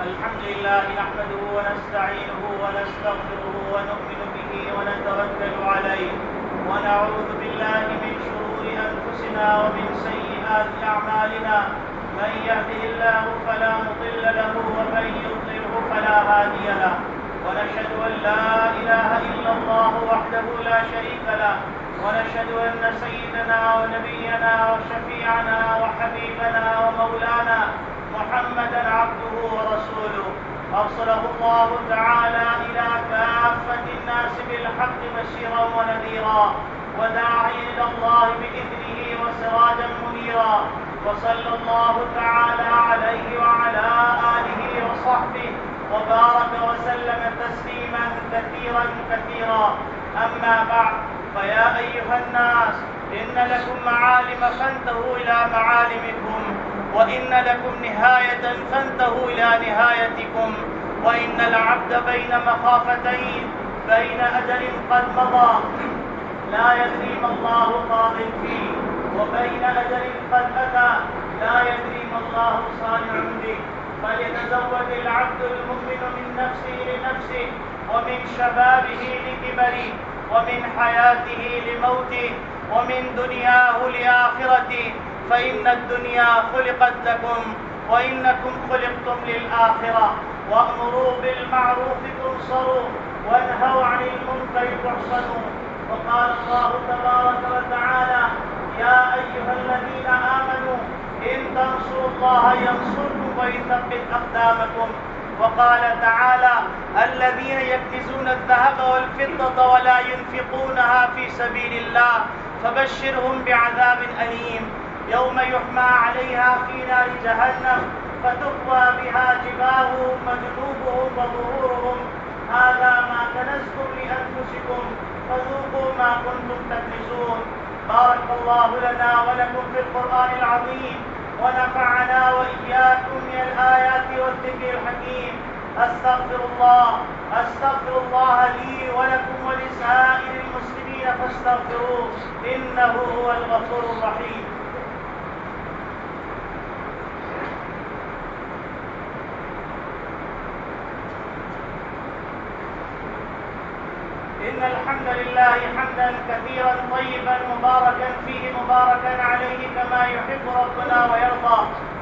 الحمد لله نحمده ونستعينه ونستغفره ونؤمن به ونتوكل عليه ونعوذ بالله من شرور أنفسنا ومن سيئات أعمالنا. من يهده الله فلا مضل له ومن يضلله فلا هادي له، ونشهد أن لا إله إلا الله وحده لا شريك له، ونشهد أن سيدنا ونبينا وشفيعنا وحبيبنا ومولانا محمدا عبده ورسوله أرسله الله تعالى إلى كافة الناس بالحق بشيرا ونذيرا وداعيا إلى الله بإذنه وسراجا منيرا، وصلى الله تعالى عليه وعلى آله وصحبه وبارك وسلم تسليما كثيرا كثيرا. أما بعد، فيا أيها الناس، إن لكم معالم فانتهوا إلى معالمكم، وإن لكم نهاية فانتهوا إلى نهايتكم، وإن العبد بين مخافتين، بين أجل قد مضى لا يدري ما الله قاض فيه، وبين أجل قد أتى لا يدري ما الله صانع به. فليتزود العبد المؤمن من نفسه لنفسه، ومن شبابه لكبره، ومن حياته لموته، ومن دنياه لآخرته، فإن الدنيا خلقت لكم وإنكم خلقتم للآخرة. وأمروا بالمعروف تنصروا، وانهوا عن المنكر تحصنوا. وقال الله تبارك وتعالى: يا أيها الذين آمنوا إن تنصروا الله ينصركم ويثبت أقدامكم. وقال تعالى: الذين يكنزون الذهب والفضة ولا ينفقونها في سبيل الله فبشرهم بعذاب أليم يوم يحمى عليها في نار جهنم فتقوى بها جباههم وجنوبهم وظهورهم هذا ما كنزتم لأنفسكم فذوقوا ما كنتم تكنزون. بارك الله لنا ولكم في القرآن العظيم، ونفعنا وإياكم من الآيات والذكر الحكيم. أستغفر الله لي ولكم ولسائر المسلمين فاستغفروه إنه هو الغفور الرحيم. إن الحمد لله حمدا كثيرا طيبا مباركا فيه مباركا عليه كما يحب ربنا ويرضى،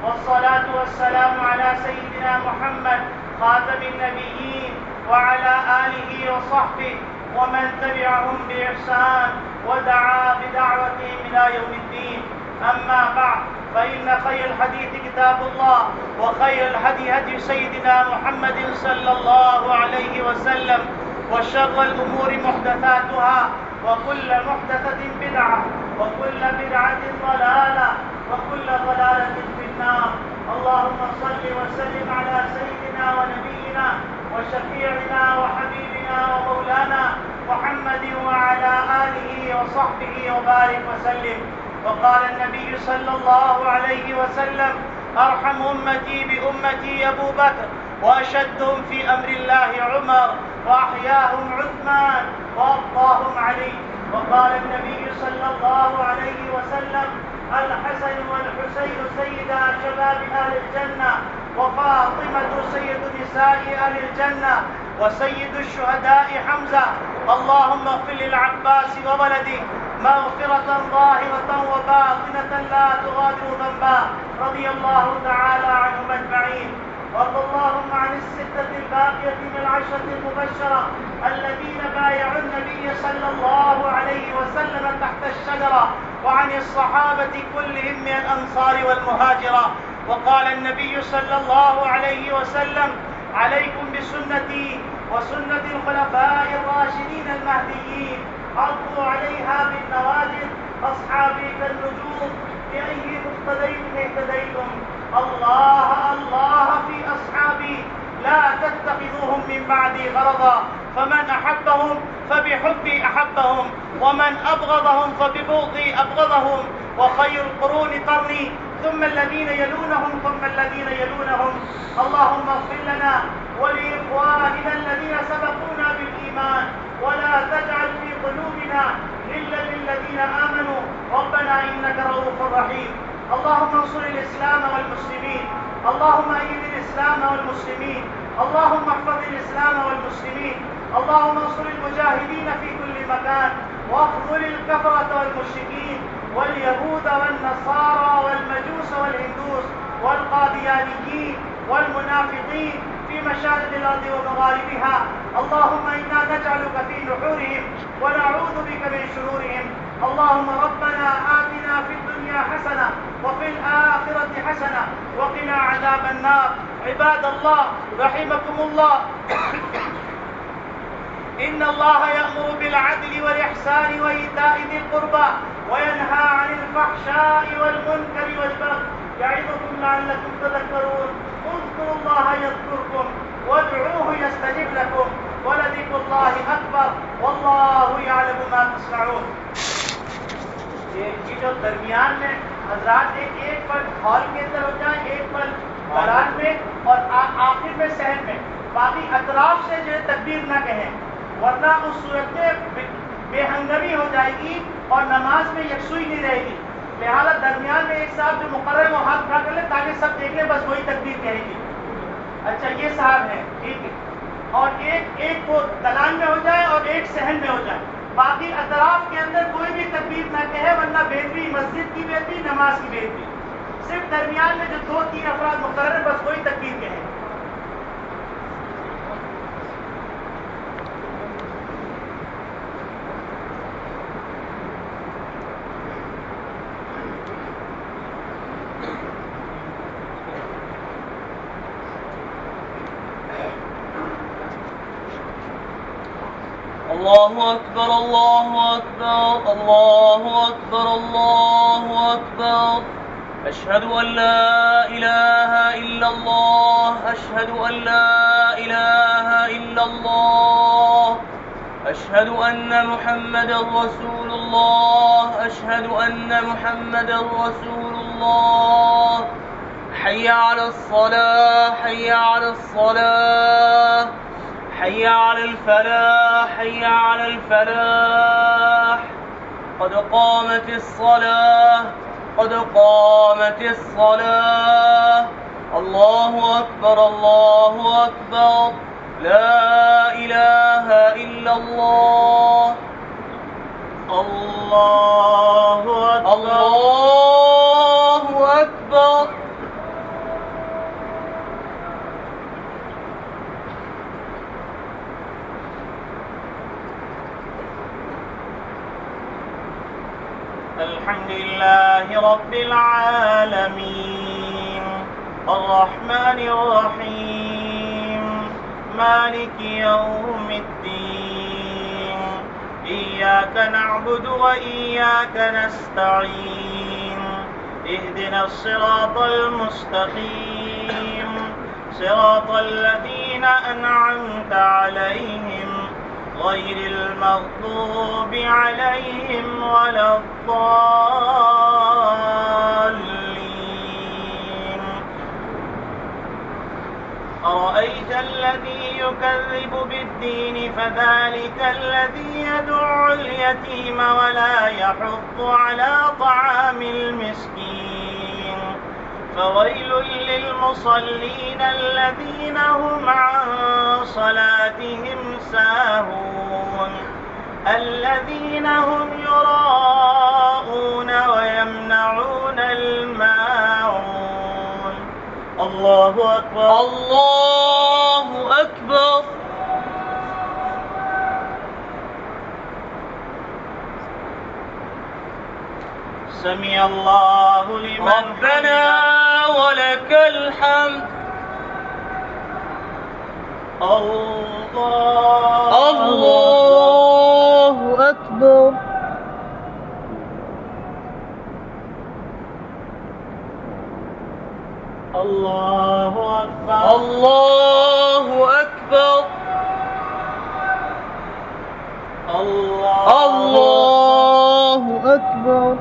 والصلاة والسلام على سيدنا محمد خاتم النبيين وعلى آله وصحبه ومن تبعهم بإحسان ودعا بدعوتهم إلى يوم الدين. أما بعد، فإن خير الحديث كتاب الله، وخير الهدي هدي سيدنا محمد صلى الله عليه وسلم، وشر الأمور محدثاتها، وكل محدثة بدعة، وكل بدعة ضلالة، وكل ضلالة في النار. اللهم صل وسلم على سيدنا ونبينا وشفيعنا وحبيبنا ومولانا محمد وعلى آله وصحبه وبارك وسلم. وقال النبي صلى الله عليه وسلم: أرحم أمتي بأمتي أبو بكر، وأشدهم في أمر الله عمر، وأحياهم عثمان، وأفضاهم علي. وقال النبي صلى الله عليه وسلم: الحسن والحسين سيدا شباب أهل الجنة، وفاطمة سيد نساء أهل الجنة، وسيد الشهداء حمزة. اللهم اغفر للعباس وولده مغفرة ظاهرة وباطنة لا تغادر ذنبا، رضي الله تعالى عنهم أجمعين. وارض اللهم عن الستة الباقية من العشرة المبشرة الذين بايعوا النبي صلى الله عليه وسلم تحت الشجرة، وعن الصحابة كلهم من الأنصار والمهاجرة. وقال النبي صلى الله عليه وسلم: عليكم بسنتي وسنة الخلفاء الراشدين المهديين، عضوا عليها بالنواجذ، أصحابي كالنجوم، بأي مقتديتم اهتديتم. الله الله في أصحابي، لا تتخذوهم من بعدي غرضا، فمن أحبهم فبحبي أحبهم، ومن أبغضهم فببغضي أبغضهم. وخير القرون قرني، ثم الذين يلونهم، ثم الذين يلونهم. اللهم اغفر لنا ولإخواننا الذين سبقونا بالإيمان، ولا تجعل في قلوبنا غلا للذين آمنوا، ربنا إنك رؤوف رحيم. اللهم انصر الإسلام والمسلمين، اللهم أيد الإسلام والمسلمين، اللهم احفظ الإسلام والمسلمين، اللهم انصر المجاهدين في كل مكان، واخذل الكفرة والمشركين واليهود والنصارى والمجوس والهندوس والقاديانيين والمنافقين في مشارق الأرض ومغاربها. اللهم إنا نجعلك في نحورهم ونعوذ بك من شرورهم. اللهم ربنا آتنا في الدنيا حسنة وفي الآخرة حسنة وقنا عذاب النار. عباد الله رحمكم الله، إن الله يأمر بالعدل والإحسان وإيتاء ذي القربى، وينهى عن الفحشاء والمنكر والبغي، يعظكم لعلكم تذكرون. اذكروا الله يذكركم، وادعوه يستجب لكم، ولذكر الله أكبر، والله يعلم ما تصنعون. ये जो दरमियान में हजरात एक पल हॉल के अंदर हो जाए, एक पल बरात में, और आखिर में सहन में, बाकी अतराफ से जो तकबीर ना कहें, वरना उस सूरत में बेहंगमी हो जाएगी और नमाज में यकसुई नहीं रहेगी। लिहाजा दरमियान में एक साहब जो मुकर्रर वो हाथ उठा कर ले, ताकि सब देखें बस वही तकबीर कहेगी। अच्छा, ये साहब है, ठीक है। और एक वो दलान में हो जाए और एक सहन में हो जाए, बाकी अतराफ के अंदर कोई भी तकबीर ना कहे, वरना बेदबी मस्जिद की बेदबी, नमाज की बेदबी। सिर्फ दरमियान में जो 2-3 अफराद मुकर्रर बस वही तकबीर कहे। الله أكبر الله أكبر الله أكبر الله أكبر. أشهد أن لا إله إلا الله، أشهد أن لا إله إلا الله، أشهد أن محمدا رسول الله، أشهد أن محمدا رسول الله. حي على الصلاة، حي على الصلاة، حي على الفلاح، حي على الفلاح. قد قامت الصلاة، قد قامت الصلاة. الله أكبر الله أكبر، لا إله إلا الله. الله أكبر الله أكبر. الحمد لله رب العالمين الرحمن الرحيم مالك يوم الدين إياك نعبد وإياك نستعين اهدنا الصراط المستقيم صراط الذين أنعمت عليهم غير المغضوب عليهم ولا الضالين أرأيت الذي يكذب بالدين فذلك الذي يدع اليتيم ولا يحض على طعام المسكين فويل للمصلين الذين هم عن صلاتهم ساهون الذين هم يراءون ويمنعون الماعون الله أكبر الله أكبر. سمع الله لمن ربنا ولك الحمد. الله أكبر. الله أكبر. الله أكبر. الله أكبر.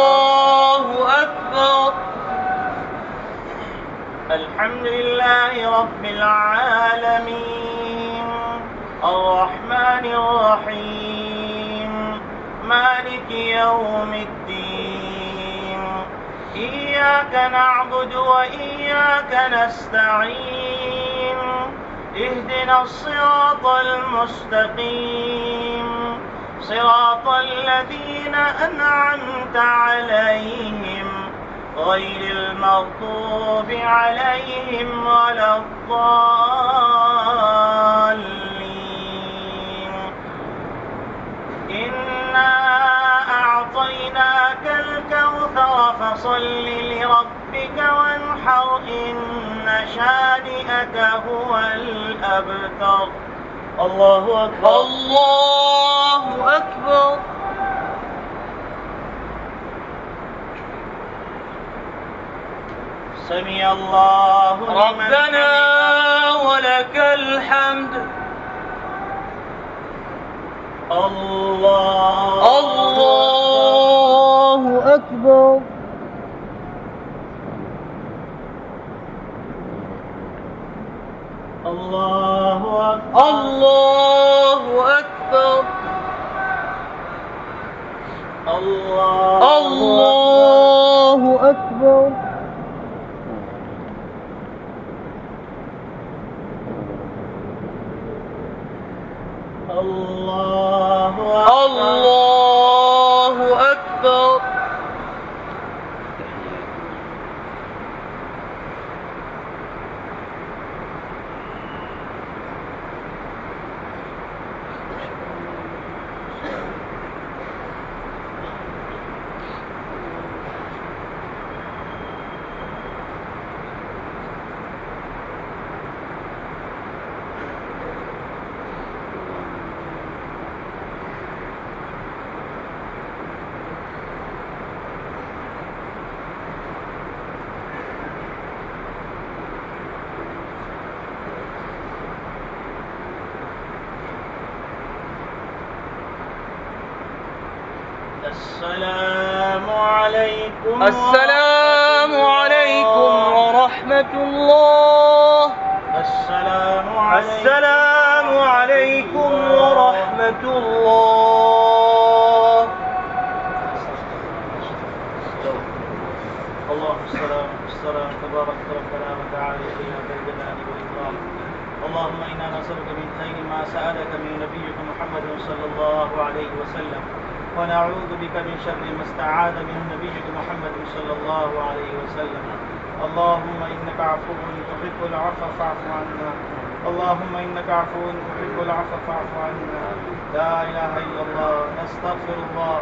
الله أكبر. الحمد لله رب العالمين الرحمن الرحيم مالك يوم الدين إياك نعبد وإياك نستعين اهدنا الصراط المستقيم صراط الذين أنعمت عليهم غير المغضوب عليهم ولا الضالين إنا أعطيناك الكوثر فصل لربك وانحر إن شانئك هو الأبتر الله أكبر. الله أكبر. سمع الله ربنا ولك الحمد. الله أكبر. الله أكبر. الله أكبر. الله أكبر. الله أكبر. السلام عليكم. السلام عليكم ورحمة الله. السلام عليكم ورحمة الله. اللهم السلام تبارك ربنا وتعالى إلينا بالجلال والإكرام. اللهم إنا نسألك من خير ما سألك من نبيك محمد صلى الله عليه وسلم ونعوذ بك من شر ما استعاذ منه نبيك محمد صلى الله عليه وسلم. اللهم إنك عفو تحب العفو فاعف عنا. اللهم إنك عفو تحب العفو فاعف عنا. لا إله إلا الله. نستغفر الله،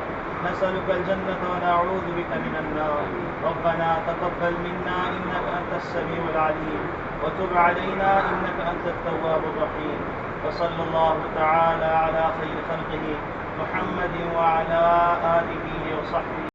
نسألك الجنة ونعوذ بك من النار. ربنا تقبل منا إنك أنت السميع العليم، وتب علينا إنك أنت التواب الرحيم. وصلى الله تعالى على خير خلقه محمد وعلى آله وصحبه